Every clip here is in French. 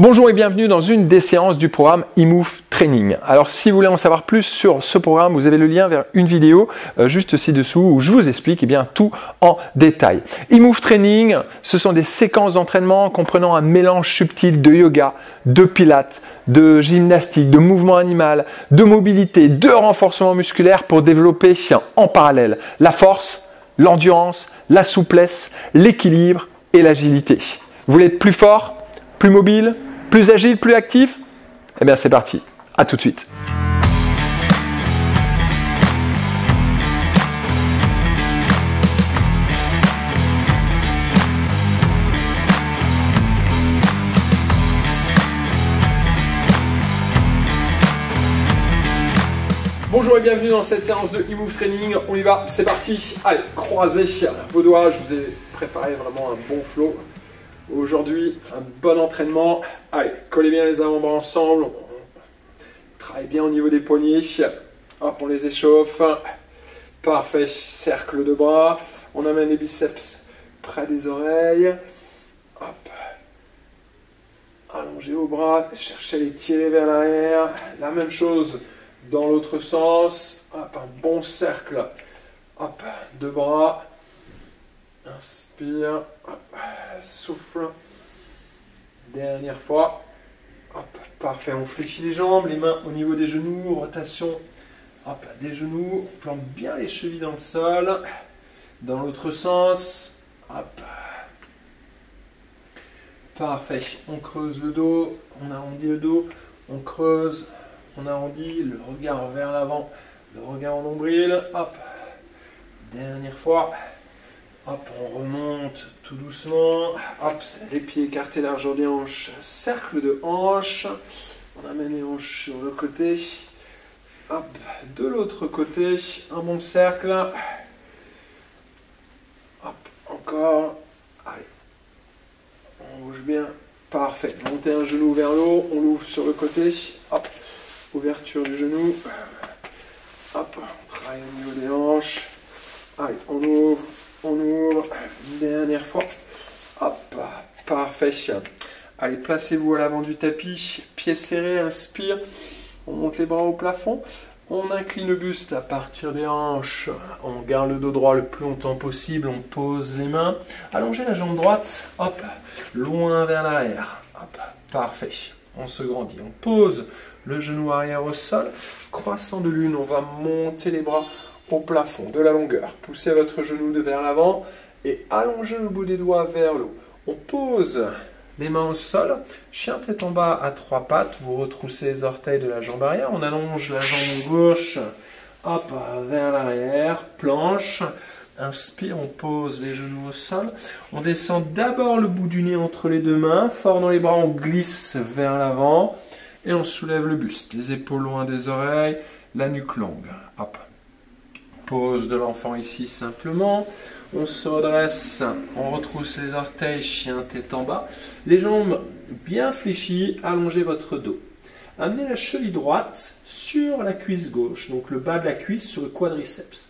Bonjour et bienvenue dans une des séances du programme eMove Training. Alors si vous voulez en savoir plus sur ce programme, vous avez le lien vers une vidéo juste ci-dessous où je vous explique tout en détail. eMove Training, ce sont des séquences d'entraînement comprenant un mélange subtil de yoga, de pilates, de gymnastique, de mouvement animal, de mobilité, de renforcement musculaire pour développer en parallèle la force, l'endurance, la souplesse, l'équilibre et l'agilité. Vous voulez être plus fort, plus mobile, plus agile, plus actif? Eh bien c'est parti, à tout de suite. Bonjour et bienvenue dans cette séance de eMove Training. On y va, c'est parti. Allez, croisez vos doigts, je vous ai préparé vraiment un bon flow. Aujourd'hui, un bon entraînement. Allez, collez bien les avant-bras ensemble. On travaille bien au niveau des poignets. Hop, on les échauffe. Parfait, cercle de bras. On amène les biceps près des oreilles. Hop. Allongez vos bras, cherchez à les tirer vers l'arrière. La même chose dans l'autre sens. Hop, un bon cercle. Hop, deux bras. Inspire, hop, souffle, dernière fois, hop, parfait, on fléchit les jambes, les mains au niveau des genoux, rotation, hop, des genoux, on plante bien les chevilles dans le sol, dans l'autre sens, hop, parfait, on creuse le dos, on arrondit le dos, on creuse, on arrondit, le regard vers l'avant, le regard en nombril, hop, dernière fois. Hop, on remonte tout doucement. Hop, les pieds écartés, largeur des hanches. Cercle de hanches. On amène les hanches sur le côté. Hop, de l'autre côté, un bon cercle. Hop, encore. Allez, on bouge bien. Parfait. Montez un genou vers le haut. On l'ouvre sur le côté. Hop, ouverture du genou. Hop, on travaille au niveau des hanches. Allez, on ouvre. On ouvre, une dernière fois, hop, parfait. Allez, placez-vous à l'avant du tapis, pieds serrés, inspire, on monte les bras au plafond, on incline le buste à partir des hanches, on garde le dos droit le plus longtemps possible, on pose les mains, allongez la jambe droite, hop, loin vers l'arrière, hop, parfait, on se grandit, on pose le genou arrière au sol, croissant de lune, on va monter les bras au plafond, de la longueur. Poussez votre genou vers l'avant et allongez le bout des doigts vers le haut. On pose les mains au sol, chien tête en bas à trois pattes, vous retroussez les orteils de la jambe arrière, on allonge la jambe gauche, hop, vers l'arrière, planche, inspire, on pose les genoux au sol, on descend d'abord le bout du nez entre les deux mains, fort dans les bras, on glisse vers l'avant et on soulève le buste, les épaules loin des oreilles, la nuque longue, hop. Pose de l'enfant ici simplement, on se redresse, on retrousse les orteils, chien tête en bas, les jambes bien fléchies, allongez votre dos. Amenez la cheville droite sur la cuisse gauche, donc le bas de la cuisse sur le quadriceps.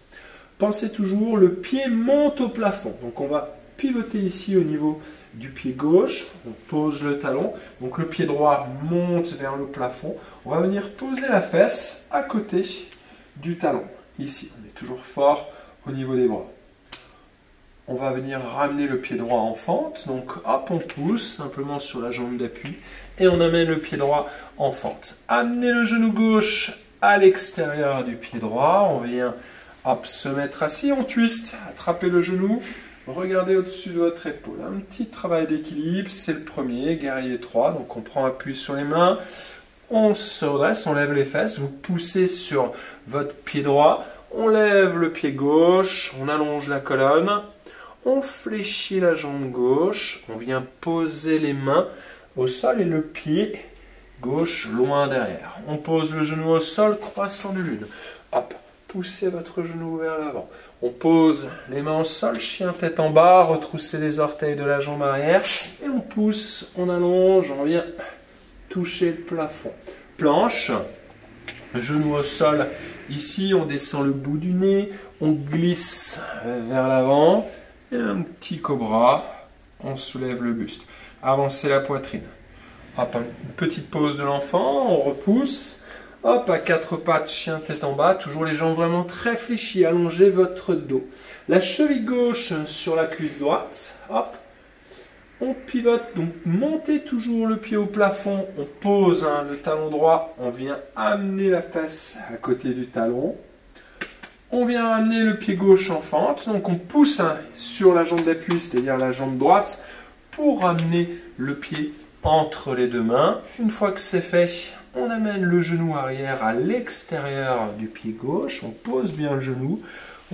Pensez toujours, le pied monte au plafond, donc on va pivoter ici au niveau du pied gauche, on pose le talon, donc le pied droit monte vers le plafond, on va venir poser la fesse à côté du talon. Ici, on est toujours fort au niveau des bras. On va venir ramener le pied droit en fente. Donc, hop, on pousse simplement sur la jambe d'appui et on amène le pied droit en fente. Amenez le genou gauche à l'extérieur du pied droit. On vient, hop, se mettre assis. On twist, attrapez le genou. Regardez au-dessus de votre épaule. Un petit travail d'équilibre, c'est le premier, guerrier 3. Donc, on prend appui sur les mains. On se redresse, on lève les fesses, vous poussez sur votre pied droit, on lève le pied gauche, on allonge la colonne, on fléchit la jambe gauche, on vient poser les mains au sol et le pied gauche loin derrière. On pose le genou au sol, croissant de lune. Hop, poussez votre genou vers l'avant. On pose les mains au sol, chien tête en bas, retroussez les orteils de la jambe arrière et on pousse, on allonge, on vient toucher le plafond. Planche, genou au sol. Ici, on descend le bout du nez, on glisse vers l'avant. Et un petit cobra, on soulève le buste. Avancez la poitrine. Hop, une petite pause de l'enfant, on repousse. Hop, à quatre pattes, chien tête en bas. Toujours les jambes vraiment très fléchies. Allongez votre dos. La cheville gauche sur la cuisse droite. Hop. On pivote, donc montez toujours le pied au plafond. On pose le talon droit. On vient amener la fesse à côté du talon. On vient amener le pied gauche en fente. Donc on pousse sur la jambe d'appui, c'est-à-dire la jambe droite, pour amener le pied entre les deux mains. Une fois que c'est fait, on amène le genou arrière à l'extérieur du pied gauche. On pose bien le genou.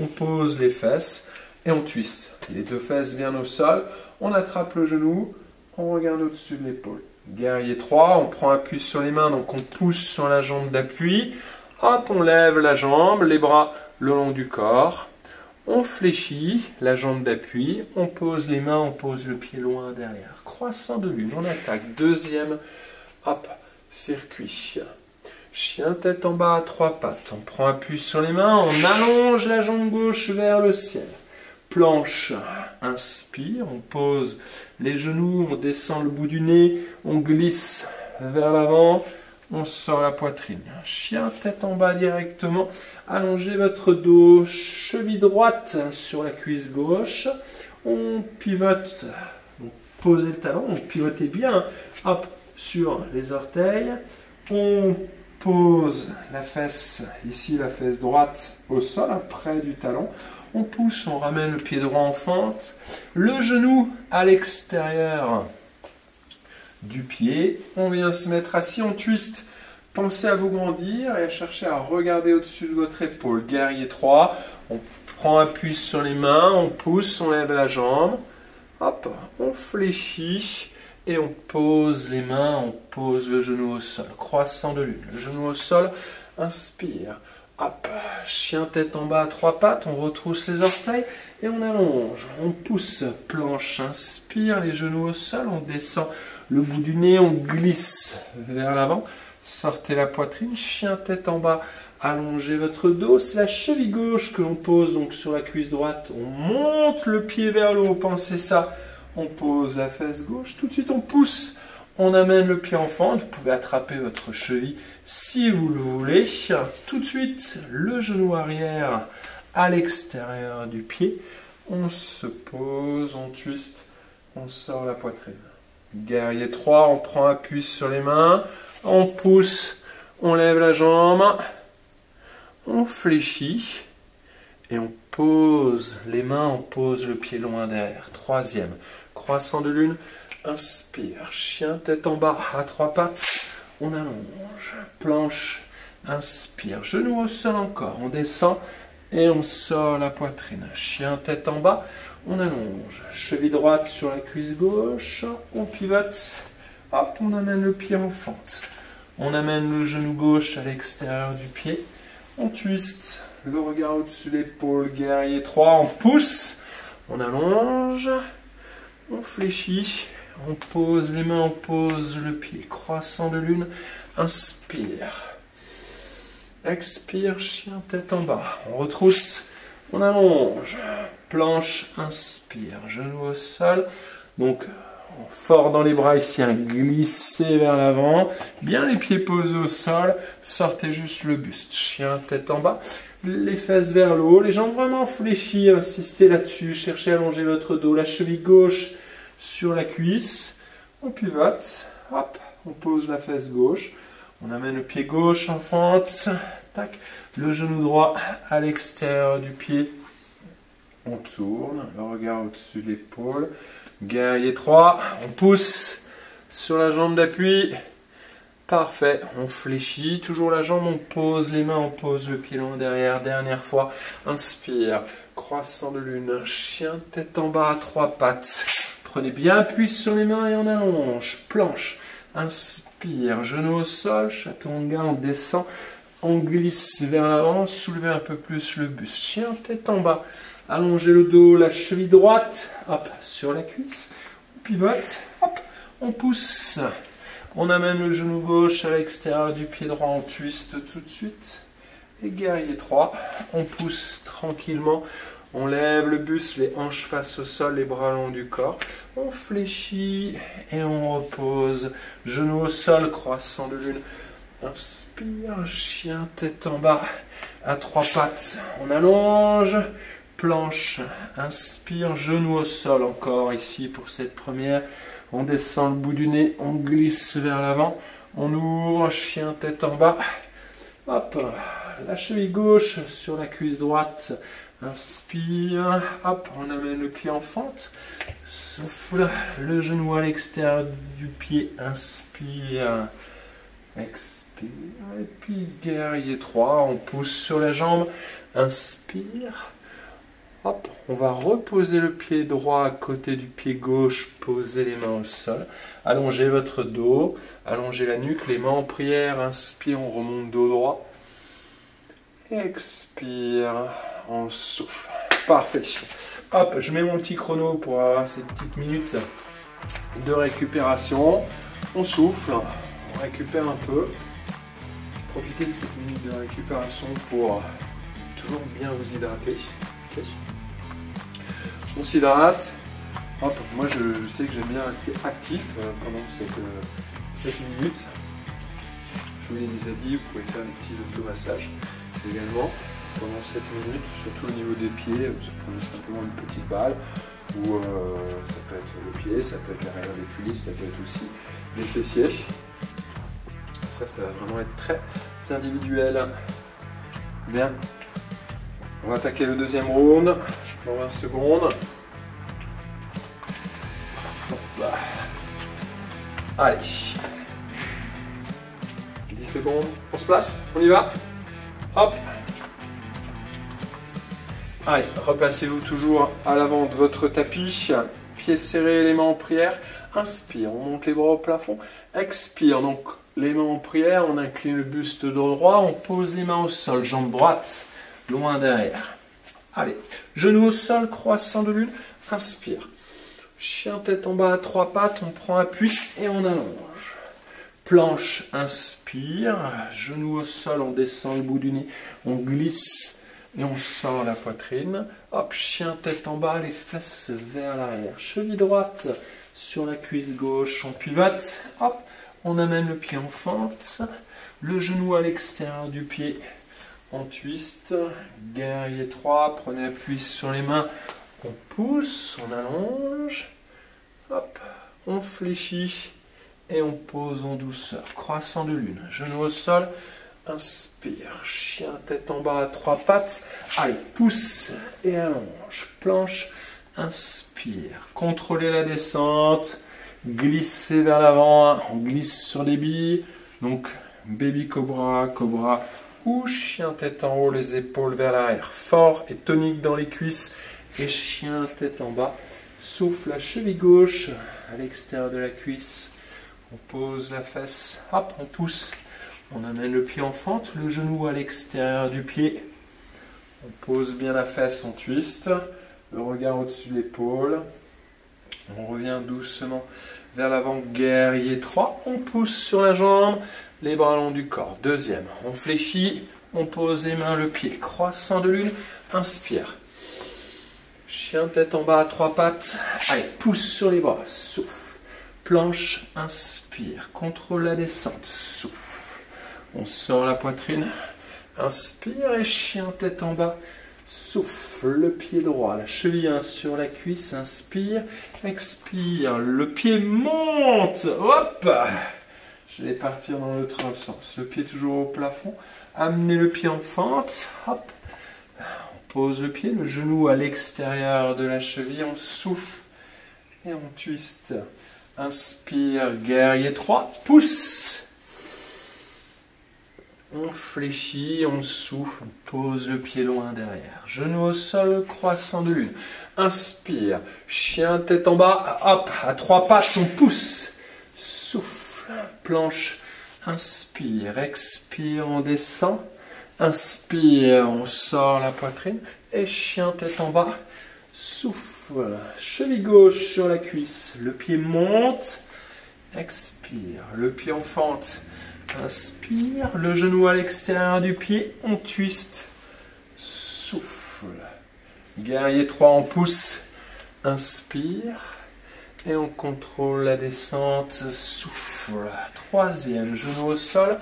On pose les fesses et on twiste. Les deux fesses viennent au sol. On attrape le genou. On regarde au-dessus de l'épaule. Guerrier 3. On prend appui sur les mains. Donc on pousse sur la jambe d'appui. Hop, on lève la jambe. Les bras le long du corps. On fléchit la jambe d'appui. On pose les mains. On pose le pied loin derrière. Croissant de lune. On attaque. Deuxième. Hop. Circuit. Chien tête en bas à trois pattes. On prend appui sur les mains. On allonge la jambe gauche vers le ciel. Planche. Inspire. On pose les genoux. On descend le bout du nez. On glisse vers l'avant. On sort la poitrine. Chien tête en bas directement. Allongez votre dos. Cheville droite sur la cuisse gauche. On pivote. Donc, posez le talon. On pivotez bien. Hop. Sur les orteils. On pose la fesse, ici la fesse droite au sol, près du talon. On pousse, on ramène le pied droit en fente. Le genou à l'extérieur du pied. On vient se mettre assis, on twist. Pensez à vous grandir et à chercher à regarder au-dessus de votre épaule. Guerrier 3. On prend appui sur les mains, on pousse, on lève la jambe. Hop, on fléchit. Et on pose les mains, on pose le genou au sol. Croissant de lune. Le genou au sol. Inspire. Hop. Chien tête en bas à trois pattes. On retrousse les orteils et on allonge. On pousse. Planche. Inspire. Les genoux au sol. On descend le bout du nez. On glisse vers l'avant. Sortez la poitrine. Chien tête en bas. Allongez votre dos. C'est la cheville gauche que l'on pose donc sur la cuisse droite. On monte le pied vers le haut. Pensez ça. On pose la fesse gauche, tout de suite on pousse, on amène le pied en fente, vous pouvez attraper votre cheville si vous le voulez. Tout de suite, le genou arrière à l'extérieur du pied, on se pose, on twiste, on sort la poitrine. Guerrier 3, on prend appui sur les mains, on pousse, on lève la jambe, on fléchit et on pose les mains, on pose le pied loin derrière. Troisième. Croissant de lune, inspire, chien tête en bas à trois pattes, on allonge, planche, inspire, genou au sol encore, on descend et on sort la poitrine, chien tête en bas, on allonge, cheville droite sur la cuisse gauche, on pivote, hop, on amène le pied en fente, on amène le genou gauche à l'extérieur du pied, on twiste, le regard au-dessus de l'épaule, guerrier 3, on pousse, on allonge, on fléchit, on pose les mains, on pose le pied. Croissant de lune, inspire. Expire, chien tête en bas. On retrousse, on allonge. Planche, inspire. Genou au sol. Donc, fort dans les bras ici, glissez vers l'avant. Bien les pieds posés au sol. Sortez juste le buste. Chien tête en bas. Les fesses vers le haut, les jambes vraiment fléchies, insistez là-dessus, cherchez à allonger votre dos, la cheville gauche sur la cuisse, on pivote, hop, on pose la fesse gauche, on amène le pied gauche en fente, tac, le genou droit à l'extérieur du pied, on tourne, le regard au-dessus de l'épaule, guerrier 3, on pousse sur la jambe d'appui. Parfait, on fléchit, toujours la jambe, on pose les mains, on pose le pied long derrière, dernière fois, inspire, croissant de lune, chien tête en bas à trois pattes, prenez bien appui sur les mains et on allonge, planche, inspire, genou au sol, chaturanga, on descend, on glisse vers l'avant, soulevez un peu plus le buste, chien tête en bas, allongez le dos, la cheville droite, hop, sur la cuisse, on pivote, hop, on pousse. On amène le genou gauche à l'extérieur du pied droit, on twiste tout de suite. Et guerrier 3, on pousse tranquillement, On lève le buste, les hanches face au sol, les bras longs du corps. On fléchit et on repose. Genoux au sol, croissant de lune. Inspire, chien, tête en bas, à trois pattes. On allonge, planche. Inspire, genoux au sol encore ici pour cette première. On descend le bout du nez, on glisse vers l'avant. On ouvre, chien, tête en bas. Hop, la cheville gauche sur la cuisse droite. Inspire, hop, on amène le pied en fente. Souffle, le genou à l'extérieur du pied. Inspire, expire. Et puis guerrier 3, on pousse sur la jambe. Inspire. Hop, on va reposer le pied droit à côté du pied gauche, poser les mains au sol, allongez votre dos, allongez la nuque, les mains en prière, inspire, on remonte dos droit, expire, on souffle, parfait. Hop, je mets mon petit chrono pour avoir cette petite minute de récupération, on souffle, on récupère un peu, profitez de cette minute de récupération pour toujours bien vous hydrater. Okay. On s'hydrate. Hop, moi je sais que j'aime bien rester actif pendant cette minute. Je vous l'ai déjà dit, vous pouvez faire des petits automassages également pendant cette minute, surtout au niveau des pieds. Vous prenez simplement une petite balle, ou ça peut être le pied, ça peut être l'arrière des cuisses, ça peut être aussi des fessiers. Ça va vraiment être très individuel. Bien. On va attaquer le deuxième round dans 20 secondes. Allez. 10 secondes. On se place. On y va. Hop. Allez, replacez-vous toujours à l'avant de votre tapis. Pieds serrés, les mains en prière. Inspire, on monte les bras au plafond. Expire, donc les mains en prière. On incline le buste droit. On pose les mains au sol. Jambe droite. Loin derrière. Allez, genoux au sol, croissant de lune, inspire. Chien tête en bas à trois pattes, on prend appui et on allonge. Planche, inspire. Genoux au sol, on descend le bout du nez, on glisse et on sort la poitrine. Hop, chien tête en bas, les fesses vers l'arrière. Cheville droite sur la cuisse gauche, on pivote. Hop, on amène le pied en fente. Le genou à l'extérieur du pied. On twist, guerrier 3, prenez appui sur les mains, on pousse, on allonge, hop, on fléchit et on pose en douceur, croissant de lune, genou au sol, inspire, chien tête en bas à trois pattes, allez, pousse et allonge, planche, inspire, contrôlez la descente, glissez vers l'avant, on glisse sur les billes, donc baby cobra, cobra, ou chien tête en haut, les épaules vers l'arrière, fort et tonique dans les cuisses, et chien tête en bas, souffle la cheville gauche à l'extérieur de la cuisse, on pose la fesse, hop, on pousse, on amène le pied en fente, le genou à l'extérieur du pied, on pose bien la fesse, on twist, le regard au-dessus de l'épaule, on revient doucement vers l'avant, guerrier 3, on pousse sur la jambe, les bras longs du corps. Deuxième, on fléchit, on pose les mains, le pied, croissant de lune, inspire. Chien tête en bas à trois pattes, allez, pousse sur les bras, souffle. Planche, inspire, contrôle la descente, souffle. On sort la poitrine, inspire et chien tête en bas, souffle. Le pied droit, la cheville 1 sur la cuisse, inspire, expire. Le pied monte, hop! Je vais partir dans l'autre sens. Le pied toujours au plafond. Amenez le pied en fente. Hop. On pose le pied, le genou à l'extérieur de la cheville. On souffle et on twist. Inspire, guerrier 3. Pousse. On fléchit, on souffle, on pose le pied loin derrière. Genou au sol, croissant de lune. Inspire, chien tête en bas. Hop, à trois pattes, on pousse. Souffle. Planche, inspire, expire, on descend, inspire, on sort la poitrine, et chien tête en bas, souffle, cheville gauche sur la cuisse, le pied monte, expire, le pied en fente, inspire, le genou à l'extérieur du pied, on twist, souffle, Guerrier 3, on pousse. Inspire. Et on contrôle la descente. Souffle. Troisième, genou au sol.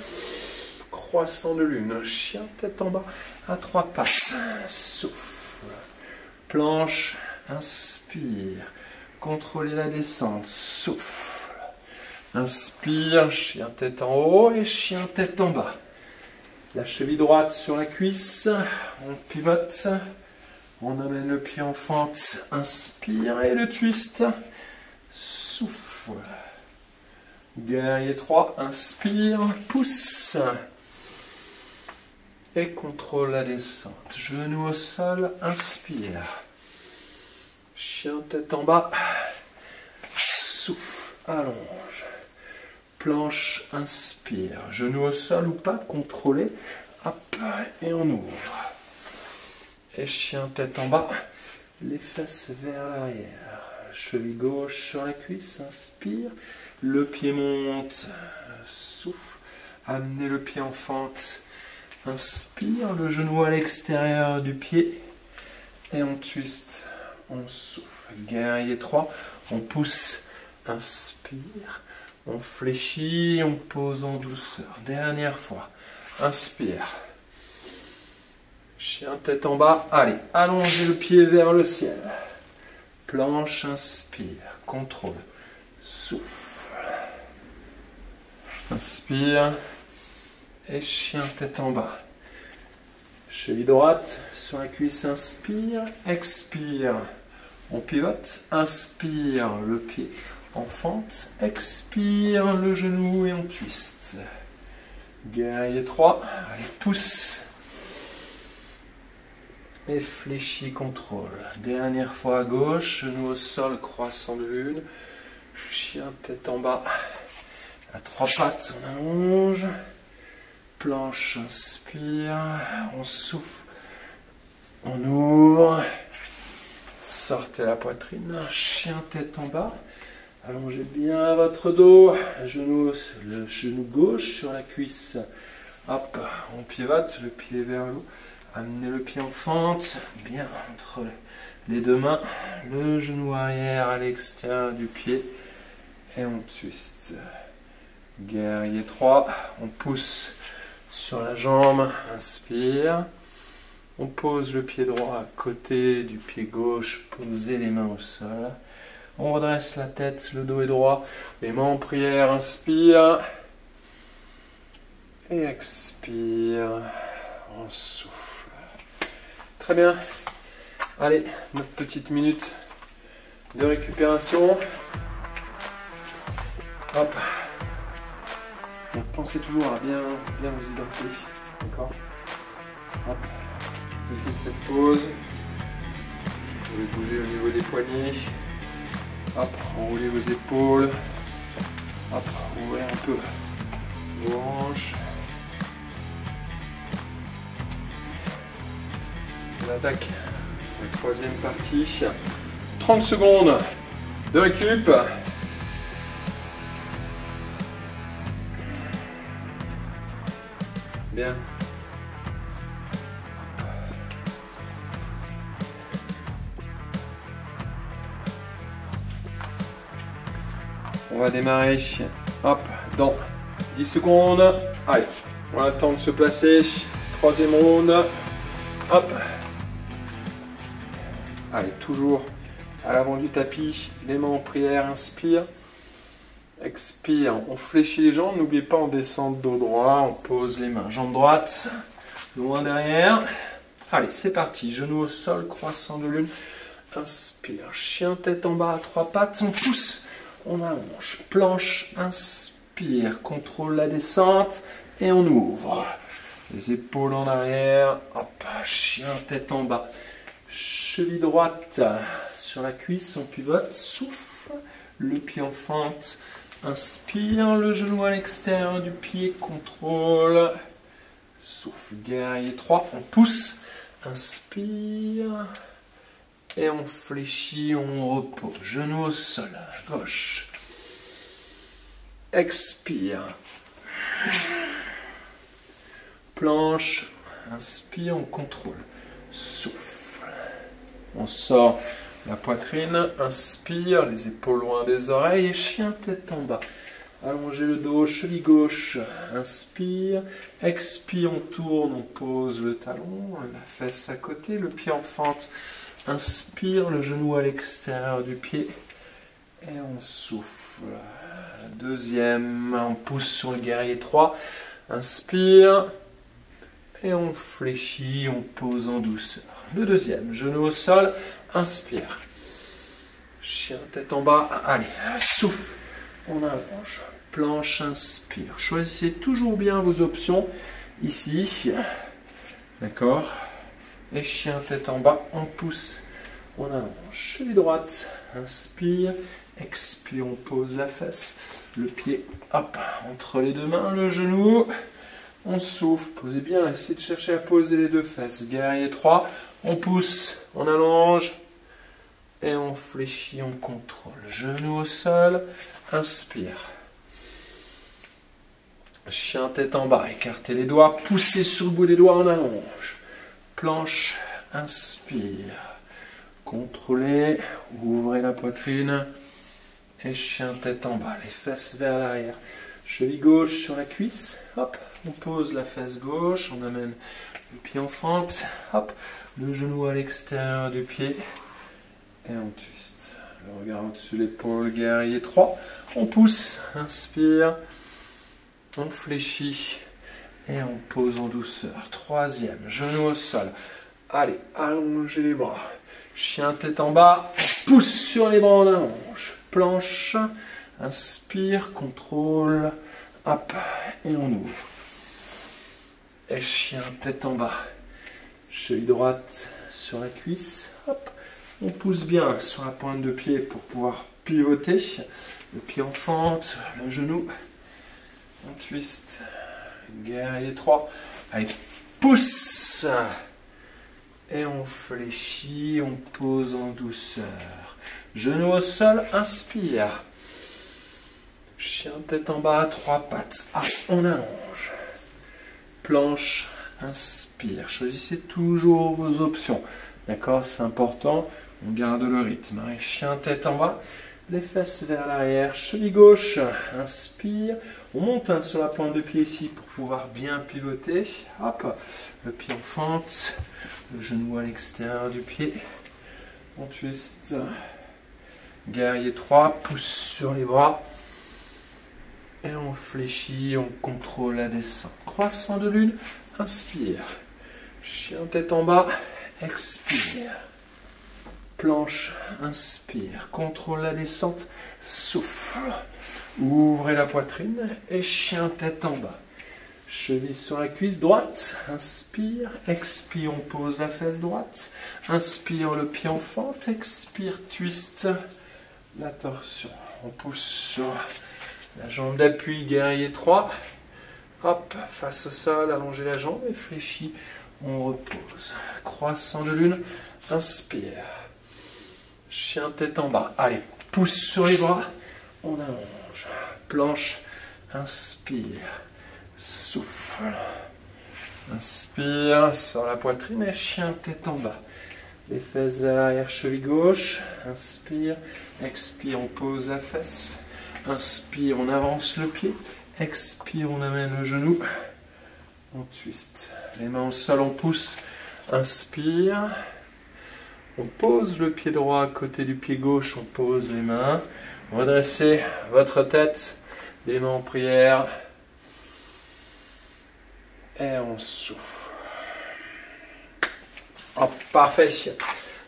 Croissant de lune. Chien tête en bas à 3 pattes. Souffle. Planche. Inspire. Contrôlez la descente. Souffle. Inspire. Chien tête en haut et chien tête en bas. La cheville droite sur la cuisse. On pivote. On amène le pied en fente. Inspire et le twist. Souffle. Guerrier 3. Inspire. Pousse. Et contrôle la descente. Genou au sol. Inspire. Chien tête en bas. Souffle. Allonge. Planche. Inspire. Genou au sol ou pas. Contrôlez. Hop. Et on ouvre. Et chien tête en bas. Les fesses vers l'arrière. Cheville gauche sur la cuisse. Inspire. Le pied monte. Souffle. Amenez le pied en fente. Inspire, le genou à l'extérieur du pied et on twist, on souffle. Guerrier 3, on pousse, inspire, on fléchit, on pose en douceur. Dernière fois, inspire. Chien tête en bas, allez, allongez le pied vers le ciel. Planche, inspire, contrôle, souffle. Inspire. Et chien tête en bas. Cheville droite sur la cuisse, inspire, expire. On pivote, inspire, le pied en fente, expire, le genou et on twist. Guerrier 3, allez, pousse. Et fléchis, contrôle. Dernière fois à gauche, genou au sol, croissant de lune. Chien tête en bas. À 3 pattes, on allonge. Planche, inspire, on souffle, on ouvre, sortez la poitrine, chien tête en bas, allongez bien votre dos, le genou gauche sur la cuisse, hop, on pivote, le pied vers le haut, amenez le pied en fente, bien entre les deux mains, le genou arrière à l'extérieur du pied, et on twist. Guerrier 3, on pousse sur la jambe, inspire. On pose le pied droit à côté du pied gauche, posez les mains au sol. On redresse la tête, le dos est droit, les mains en prière, inspire. Et expire, on souffle. Très bien. Allez, notre petite minute de récupération. Hop. Donc pensez toujours à bien vous identifier, d'accord? Hop, profitez de cette pause. Vous pouvez bouger au niveau des poignets. Hop, enroulez vos épaules. Hop, ouvrez un peu vos hanches. On attaque la troisième partie. 30 secondes de récup. Bien. On va démarrer, hop, dans 10 secondes. Allez, on a le temps de se placer. Troisième ronde. Hop. Allez, toujours à l'avant du tapis, les mains en prière, inspire. Expire, on fléchit les jambes, n'oubliez pas, on descend dos droit, on pose les mains, jambe droite, loin derrière. Allez, c'est parti, genou au sol, croissant de lune. Inspire, chien tête en bas à 3 pattes, on pousse, on allonge, planche, inspire, contrôle la descente et on ouvre. Les épaules en arrière, hop, chien tête en bas. Cheville droite sur la cuisse, on pivote, souffle, le pied en fente. Inspire, le genou à l'extérieur du pied, contrôle. Souffle, guerrier 3, on pousse. Inspire. Et on fléchit, on repose. Genou au sol, gauche. Expire. Planche. Inspire, on contrôle. Souffle. On sort la poitrine, inspire, les épaules loin des oreilles et chien tête en bas. Allongez le dos, cheville gauche, inspire, expire, on tourne, on pose le talon, la fesse à côté, le pied en fente, inspire, le genou à l'extérieur du pied et on souffle. Deuxième, on pousse sur le guerrier 3, inspire et on fléchit, on pose en douceur. Le deuxième, genou au sol, inspire, chien tête en bas, allez, souffle, on allonge. Planche, inspire. Choisissez toujours bien vos options. Ici, d'accord. Et chien tête en bas, on pousse, on allonge. Cheville droite, inspire, expire, on pose la fesse. Le pied, hop, entre les deux mains, le genou. On souffle, posez bien, essayez de chercher à poser les deux fesses. Guerrier 3, on pousse, on allonge. Et on fléchit, on contrôle. Genou au sol, inspire. Chien tête en bas, écartez les doigts, poussez sur le bout des doigts, on allonge. Planche, inspire. Contrôlez, ouvrez la poitrine. Et chien tête en bas, les fesses vers l'arrière. Cheville gauche sur la cuisse, hop, on pose la fesse gauche, on amène le pied en fente, hop, le genou à l'extérieur du pied. Et on twist. Le regard au-dessus de l'épaule, guerrier 3. On pousse, inspire. On fléchit et on pose en douceur. Troisième, genou au sol. Allez, allongez les bras. Chien tête en bas, on pousse sur les bras, on allonge. Planche, inspire, contrôle, hop, et on ouvre. Et chien tête en bas. Cheville droite sur la cuisse, hop. On pousse bien sur la pointe de pied pour pouvoir pivoter. Le pied en fente, le genou. On twist. Guerrier 3. Allez, pousse. Et on fléchit, on pose en douceur. Genou au sol, inspire. Chien tête en bas, 3 pattes. Ah, on allonge. Planche, inspire. Choisissez toujours vos options. D'accord, c'est important. On garde le rythme. Chien tête en bas. Les fesses vers l'arrière, cheville gauche, inspire. On monte sur la pointe de pied ici pour pouvoir bien pivoter. Hop, le pied en fente, le genou à l'extérieur du pied. On twist. Guerrier 3, pousse sur les bras. Et on fléchit, on contrôle la descente. Croissant de lune, inspire. Chien tête en bas, expire. Planche, inspire, contrôle la descente, souffle, ouvrez la poitrine et chien tête en bas. Cheville sur la cuisse droite, inspire, expire, on pose la fesse droite, inspire le pied en fente, expire, twist, la torsion. On pousse sur la jambe d'appui, guerrier 3, hop, face au sol, allongez la jambe et fléchis, on repose. Croissant de lune, inspire. Chien tête en bas. Allez, pousse sur les bras. On allonge. Planche. Inspire. Souffle. Inspire. Sur la poitrine et chien tête en bas. Les fesses vers l'arrière, cheville gauche. Inspire. Expire, on pose la fesse. Inspire, on avance le pied. Expire, on amène le genou. On twist. Les mains au sol, on pousse. Inspire. On pose le pied droit à côté du pied gauche, on pose les mains. Redressez votre tête, les mains en prière. Et on souffle. Hop, parfait.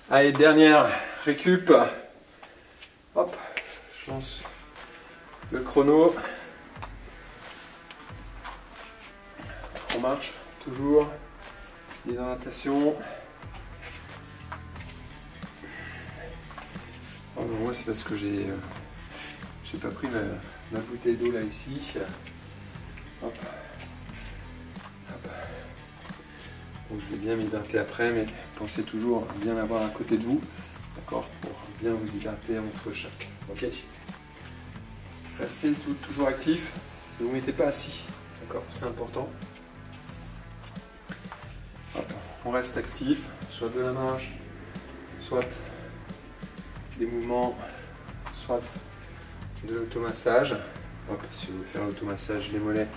Allez, dernière récup. Hop, je lance le chrono. On marche, toujours. Hydratation. Oh, moi c'est parce que j'ai pas pris ma bouteille d'eau là ici. Hop. Hop. Donc je vais bien m'hydrater après, mais pensez toujours à bien l'avoir à côté de vous, d'accord, pour bien vous hydrater entre chaque. Ok. Restez toujours actif, ne vous mettez pas assis, d'accord, c'est important. Hop. On reste actif, soit de la marche, soit des mouvements, soit de l'automassage. Hop, si vous voulez faire l'automassage des mollets,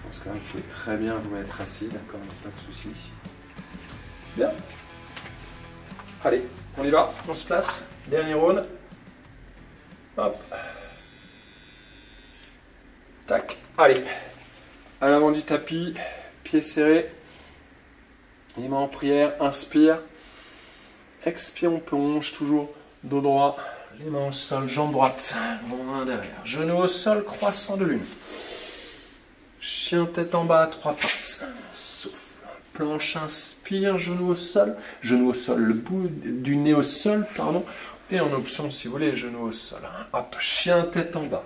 dans ce cas vous pouvez très bien vous mettre assis, d'accord, pas de souci. Bien. Allez, on y va, on se place. Dernier round. Hop. Tac. Allez. À l'avant du tapis, pieds serrés. Les mains en prière, inspire. Expire, on plonge, toujours dos droit. Les mains au sol, jambe droite, main derrière. Genou au sol, croissant de lune. Chien tête en bas, 3 pattes. Souffle. Planche, inspire, genou au sol, le bout du nez au sol, pardon. Et en option, si vous voulez, genou au sol. Hop, chien tête en bas.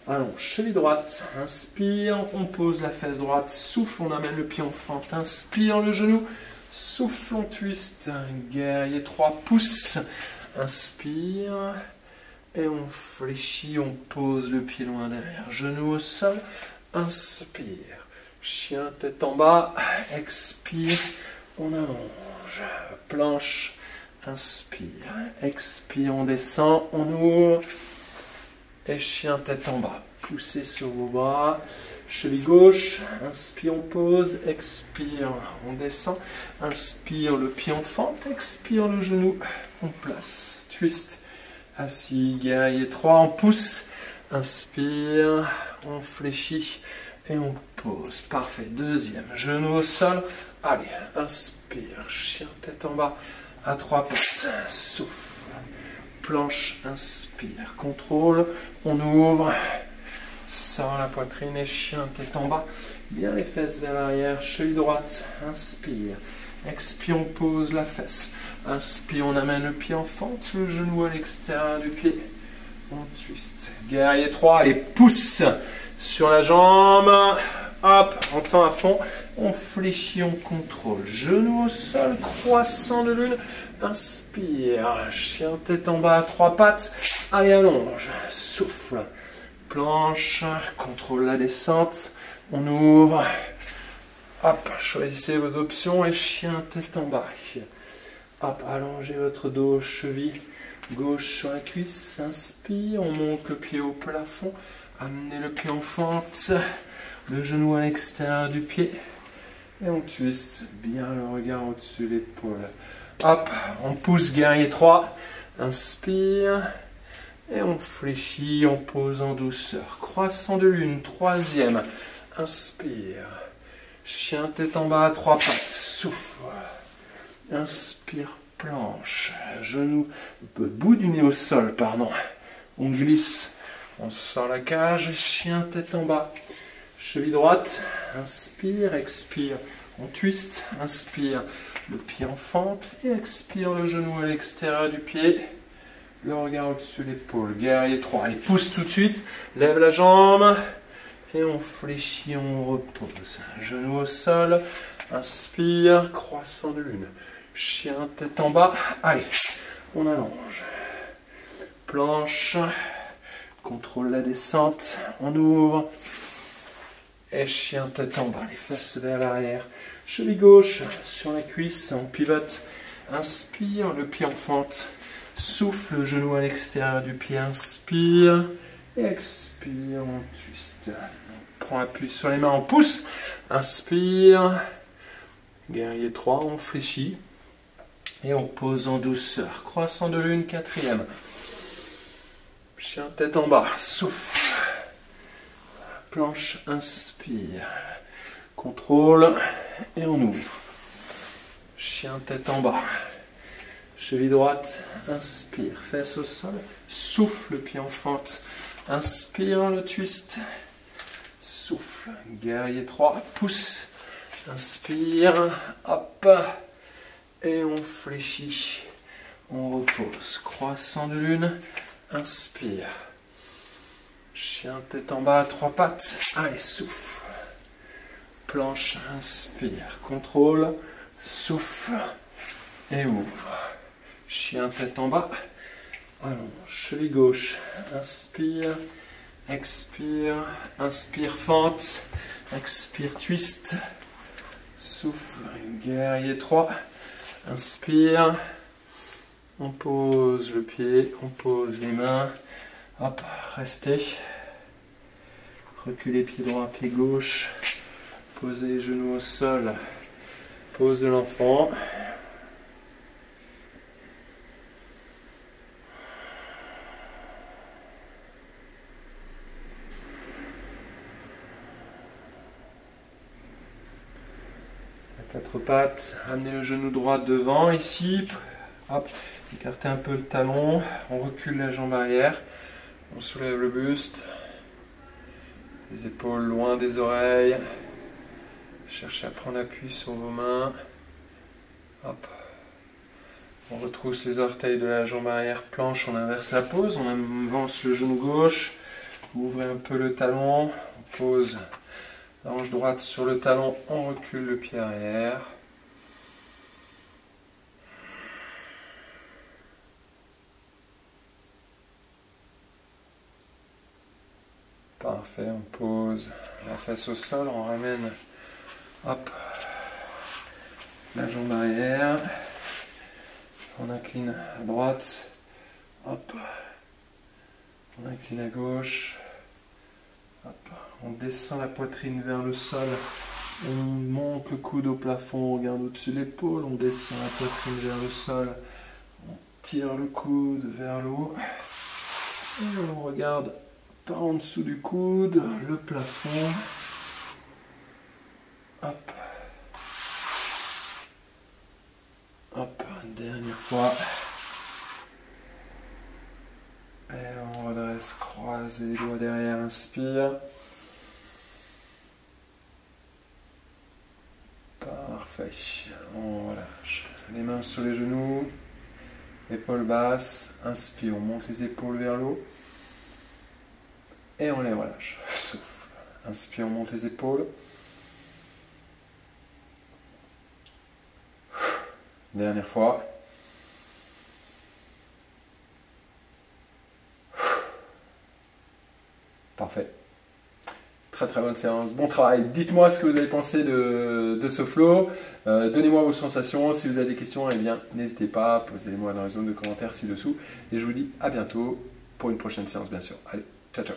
Allons, cheville droite, inspire, on pose la fesse droite, souffle, on amène le pied en fente, inspire le genou, souffle, on twist, guerrier 3 pouces, inspire, et on fléchit, on pose le pied loin derrière, genou au sol, inspire, chien tête en bas, expire, on allonge, planche, inspire, expire, on descend, on ouvre, et chien tête en bas, poussez sur vos bras, cheville gauche, inspire, on pose, expire, on descend, inspire, le pied en fente, expire le genou, on place, twist, assis, guerrier 3, on pousse, inspire, on fléchit et on pose, parfait, deuxième, genou au sol, allez, inspire, chien tête en bas, à 3 pattes, souffle, planche, inspire, contrôle, on ouvre, sort la poitrine et chien tête en bas, bien les fesses vers l'arrière, cheville droite, inspire, expire, on pose la fesse, inspire, on amène le pied en fente, le genou à l'extérieur du pied, on twist, guerrier 3, allez, pousse sur la jambe, hop, on tend à fond, on fléchit, on contrôle, genou au sol, croissant de lune, inspire, chien tête en bas à 3 pattes, allez, allonge, souffle, planche, contrôle la descente, on ouvre, hop, choisissez vos options et chien tête en bas, hop, allongez votre dos, cheville gauche sur la cuisse, inspire, on monte le pied au plafond, amenez le pied en fente, le genou à l'extérieur du pied, et on twist bien le regard au-dessus de l'épaule. Hop, on pousse guerrier 3, inspire, et on fléchit, on pose en douceur. Croissant de lune, troisième, inspire, chien tête en bas à 3 pattes, souffle, inspire, planche, genou, bout du nez au sol, pardon, on glisse, on sort la cage, chien tête en bas, cheville droite, inspire, expire, on twist, inspire, le pied en fente et expire le genou à l'extérieur du pied, le regard au-dessus de l'épaule, guerrier 3, allez, pousse tout de suite, lève la jambe et on fléchit, on repose, genou au sol, inspire, croissant de lune, chien tête en bas, allez, on allonge, planche, contrôle la descente, on ouvre, et chien tête en bas, les fesses vers l'arrière, cheville gauche sur la cuisse, on pivote, inspire, le pied en fente, souffle, le genou à l'extérieur du pied, inspire, et expire, on twist, on prend appui sur les mains, on pousse, inspire, guerrier 3, on fléchit, et on pose en douceur, croissant de lune, quatrième, chien tête en bas, souffle, planche, inspire, contrôle, et on ouvre, chien tête en bas, cheville droite, inspire, fesse au sol, souffle, le pied en fente, inspire, le twist, souffle, guerrier 3, pousse, inspire, hop, et on fléchit, on repose, croissant de lune, inspire, chien tête en bas à 3 pattes, allez, souffle, planche, inspire, contrôle, souffle, et ouvre, chien tête en bas, allonge, cheville gauche, inspire, expire, inspire, fente, expire, twist, souffle, guerrier 3, inspire, On pose le pied, on pose les mains. Hop, restez. Reculez pied droit, pied gauche. Posez les genoux au sol. Pose de l'enfant. Quatre pattes, amenez le genou droit devant ici, hop, écartez un peu le talon, on recule la jambe arrière, on soulève le buste, les épaules loin des oreilles, cherchez à prendre appui sur vos mains, hop, on retrousse les orteils de la jambe arrière, planche, on inverse la pose, on avance le genou gauche, ouvrez un peu le talon, on pose la hanche droite sur le talon, on recule le pied arrière. Parfait, on pose la fesse au sol, on ramène hop, la jambe arrière, on incline à droite, hop, on incline à gauche. Hop. On descend la poitrine vers le sol, on monte le coude au plafond, on regarde au-dessus de l'épaule, on descend la poitrine vers le sol, on tire le coude vers le haut, et on regarde par en dessous du coude, le plafond. Hop. Hop, une dernière fois. Et on redresse, croise les doigts derrière, inspire. Parfait. On relâche. Les mains sur les genoux, épaules basses, inspire, on monte les épaules vers le haut. Et on les relâche. Souffle. Inspire, on monte les épaules. Dernière fois. Parfait. Très très bonne séance, bon travail. Dites-moi ce que vous avez pensé de ce flow. Donnez-moi vos sensations. Si vous avez des questions, eh bien, n'hésitez pas, posez-les-moi dans la zone de commentaires ci-dessous. Et je vous dis à bientôt pour une prochaine séance, bien sûr. Allez, ciao ciao.